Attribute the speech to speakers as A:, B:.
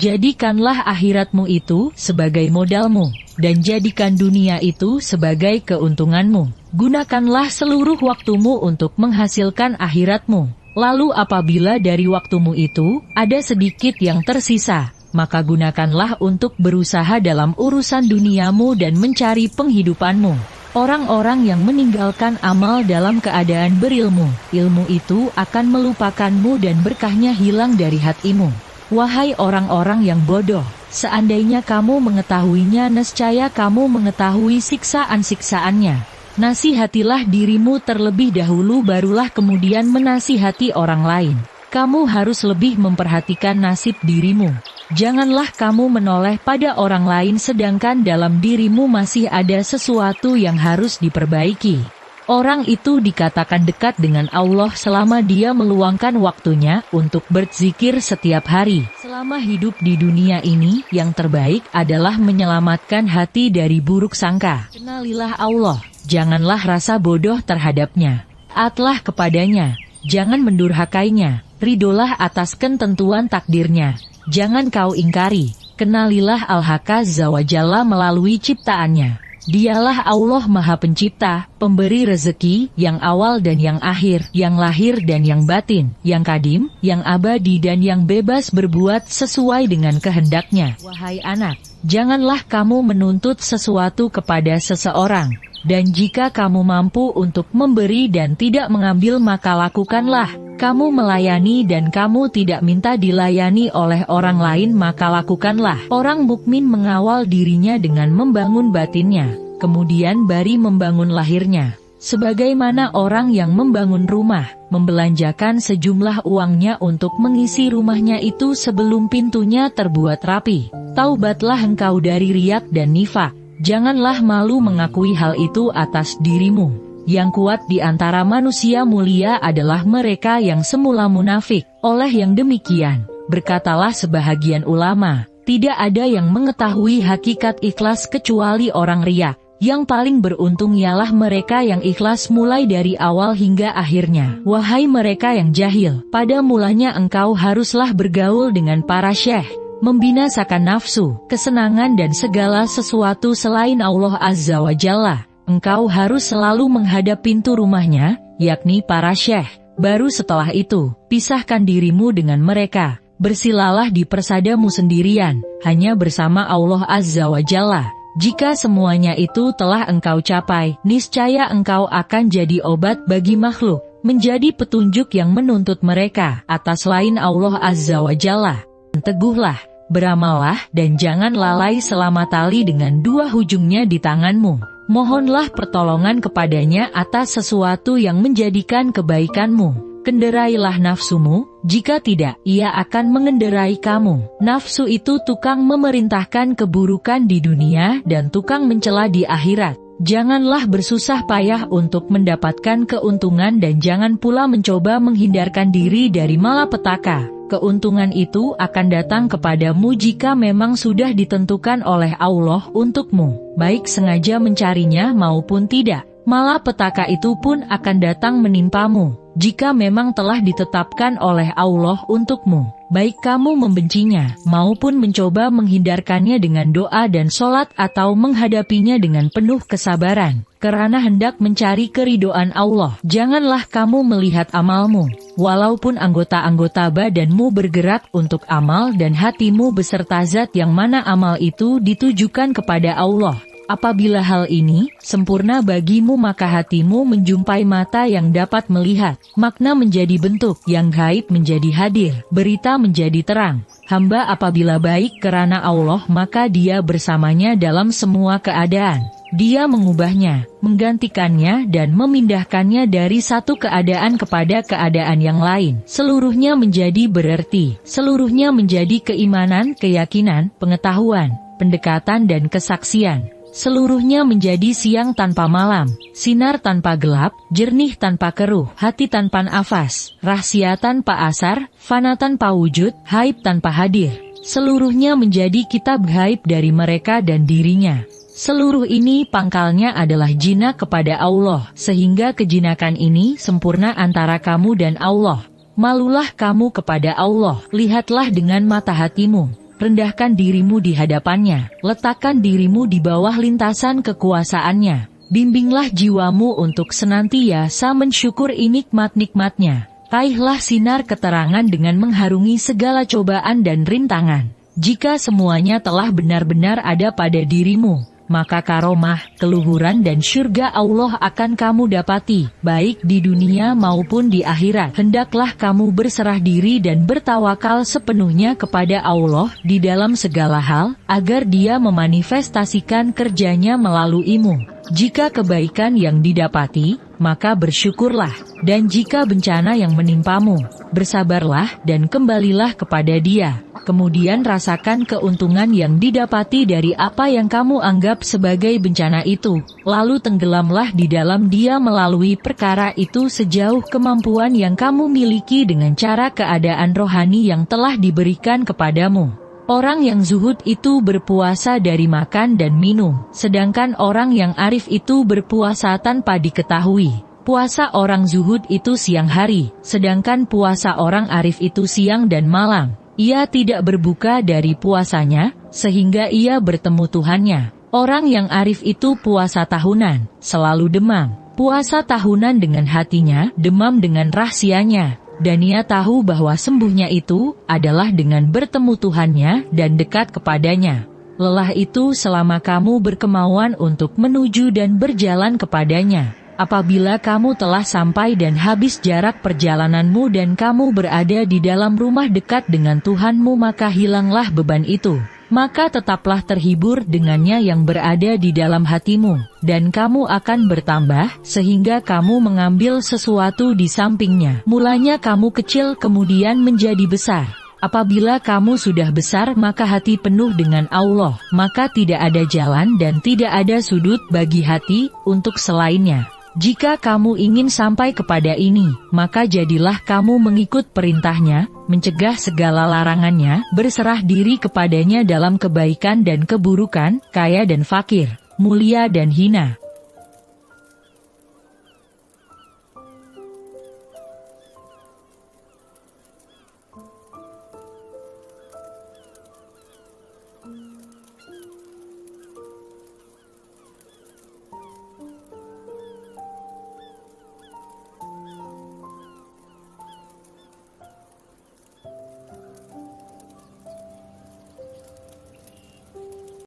A: Jadikanlah akhiratmu itu sebagai modalmu, dan jadikan dunia itu sebagai keuntunganmu. Gunakanlah seluruh waktumu untuk menghasilkan akhiratmu. Lalu apabila dari waktumu itu ada sedikit yang tersisa, maka gunakanlah untuk berusaha dalam urusan duniamu dan mencari penghidupanmu. Orang-orang yang meninggalkan amal dalam keadaan berilmu, ilmu itu akan melupakanmu dan berkahnya hilang dari hatimu. Wahai orang-orang yang bodoh, seandainya kamu mengetahuinya, nescaya kamu mengetahui siksaan-siksaannya. Nasihatilah dirimu terlebih dahulu, barulah kemudian menasihati orang lain. Kamu harus lebih memperhatikan nasib dirimu. Janganlah kamu menoleh pada orang lain sedangkan dalam dirimu masih ada sesuatu yang harus diperbaiki. Orang itu dikatakan dekat dengan Allah selama dia meluangkan waktunya untuk berzikir setiap hari. Selama hidup di dunia ini, yang terbaik adalah menyelamatkan hati dari buruk sangka. Kenalilah Allah, janganlah rasa bodoh terhadapnya. Taatlah kepadanya, jangan mendurhakainya. Ridolah atas ketentuan takdirnya, jangan kau ingkari. Kenalilah Al-Haq Azza wa Jalla melalui ciptaannya. Dialah Allah Maha Pencipta, pemberi rezeki, yang awal dan yang akhir, yang lahir dan yang batin, yang kadim, yang abadi dan yang bebas berbuat sesuai dengan kehendaknya. Wahai anak, janganlah kamu menuntut sesuatu kepada seseorang, dan jika kamu mampu untuk memberi dan tidak mengambil maka lakukanlah. Kamu melayani dan kamu tidak minta dilayani oleh orang lain maka lakukanlah. Orang mukmin mengawal dirinya dengan membangun batinnya, kemudian baru membangun lahirnya. Sebagaimana orang yang membangun rumah, membelanjakan sejumlah uangnya untuk mengisi rumahnya itu sebelum pintunya terbuat rapi. Taubatlah engkau dari riak dan nifak. Janganlah malu mengakui hal itu atas dirimu. Yang kuat di antara manusia mulia adalah mereka yang semula munafik. Oleh yang demikian, berkatalah sebahagian ulama, tidak ada yang mengetahui hakikat ikhlas kecuali orang riak. Yang paling beruntung ialah mereka yang ikhlas mulai dari awal hingga akhirnya. Wahai mereka yang jahil, pada mulanya engkau haruslah bergaul dengan para syekh, membinasakan nafsu, kesenangan dan segala sesuatu selain Allah Azza wa Jalla. Engkau harus selalu menghadap pintu rumahnya, yakni para syekh. Baru setelah itu, pisahkan dirimu dengan mereka. Bersilalah di persadamu sendirian, hanya bersama Allah Azza wa Jalla. Jika semuanya itu telah engkau capai, niscaya engkau akan jadi obat bagi makhluk, menjadi petunjuk yang menuntut mereka atas selain Allah Azza wa Jalla. Teguhlah, beramallah, dan jangan lalai selama tali dengan dua ujungnya di tanganmu. Mohonlah pertolongan kepadanya atas sesuatu yang menjadikan kebaikanmu. Kenderailah nafsumu, jika tidak, ia akan mengenderai kamu. Nafsu itu tukang memerintahkan keburukan di dunia dan tukang mencela di akhirat. Janganlah bersusah payah untuk mendapatkan keuntungan dan jangan pula mencoba menghindarkan diri dari malapetaka. Keuntungan itu akan datang kepadamu jika memang sudah ditentukan oleh Allah untukmu, baik sengaja mencarinya maupun tidak. Malapetaka itu pun akan datang menimpamu, jika memang telah ditetapkan oleh Allah untukmu, baik kamu membencinya, maupun mencoba menghindarkannya dengan doa dan sholat atau menghadapinya dengan penuh kesabaran, karena hendak mencari keridhaan Allah. Janganlah kamu melihat amalmu, walaupun anggota-anggota badanmu bergerak untuk amal dan hatimu beserta zat yang mana amal itu ditujukan kepada Allah. Apabila hal ini sempurna bagimu maka hatimu menjumpai mata yang dapat melihat, makna menjadi bentuk, yang gaib menjadi hadir, berita menjadi terang. Hamba apabila baik karena Allah maka dia bersamanya dalam semua keadaan. Dia mengubahnya, menggantikannya dan memindahkannya dari satu keadaan kepada keadaan yang lain. Seluruhnya menjadi berarti, seluruhnya menjadi keimanan, keyakinan, pengetahuan, pendekatan dan kesaksian. Seluruhnya menjadi siang tanpa malam, sinar tanpa gelap, jernih tanpa keruh, hati tanpa nafas, rahasia tanpa asar, fana tanpa wujud, haib tanpa hadir. Seluruhnya menjadi kitab gaib dari mereka dan dirinya. Seluruh ini pangkalnya adalah jinak kepada Allah, sehingga kejinakan ini sempurna antara kamu dan Allah. Malulah kamu kepada Allah, lihatlah dengan mata hatimu. rendahkan dirimu di hadapannya, letakkan dirimu di bawah lintasan kekuasaannya. Bimbinglah jiwamu untuk senantiasa mensyukuri nikmat-nikmatnya. Raihlah sinar keterangan dengan mengharungi segala cobaan dan rintangan. Jika semuanya telah benar-benar ada pada dirimu, maka karomah, keluhuran dan syurga Allah akan kamu dapati, baik di dunia maupun di akhirat. Hendaklah kamu berserah diri dan bertawakal sepenuhnya kepada Allah di dalam segala hal, agar Dia memanifestasikan kerjanya melaluimu. Jika kebaikan yang didapati, maka bersyukurlah, dan jika bencana yang menimpamu, bersabarlah dan kembalilah kepada Dia. Kemudian rasakan keuntungan yang didapati dari apa yang kamu anggap sebagai bencana itu, lalu tenggelamlah di dalam Dia melalui perkara itu sejauh kemampuan yang kamu miliki dengan cara keadaan rohani yang telah diberikan kepadamu. Orang yang zuhud itu berpuasa dari makan dan minum, sedangkan orang yang arif itu berpuasa tanpa diketahui. Puasa orang zuhud itu siang hari, sedangkan puasa orang arif itu siang dan malam. Ia tidak berbuka dari puasanya, sehingga ia bertemu Tuhannya. Orang yang arif itu puasa tahunan, selalu demam. Puasa tahunan dengan hatinya, demam dengan rahasianya. Dan ia tahu bahwa sembuhnya itu adalah dengan bertemu Tuhannya dan dekat kepadanya. Lelah itu selama kamu berkemauan untuk menuju dan berjalan kepadanya. Apabila kamu telah sampai dan habis jarak perjalananmu dan kamu berada di dalam rumah dekat dengan Tuhanmu, maka hilanglah beban itu. Maka tetaplah terhibur dengannya yang berada di dalam hatimu, dan kamu akan bertambah, sehingga kamu mengambil sesuatu di sampingnya. Mulanya kamu kecil kemudian menjadi besar. Apabila kamu sudah besar maka hati penuh dengan Allah, maka tidak ada jalan dan tidak ada sudut bagi hati untuk selainnya. Jika kamu ingin sampai kepada ini, maka jadilah kamu mengikut perintahnya, mencegah segala larangannya, berserah diri kepadanya dalam kebaikan dan keburukan, kaya dan fakir, mulia dan hina.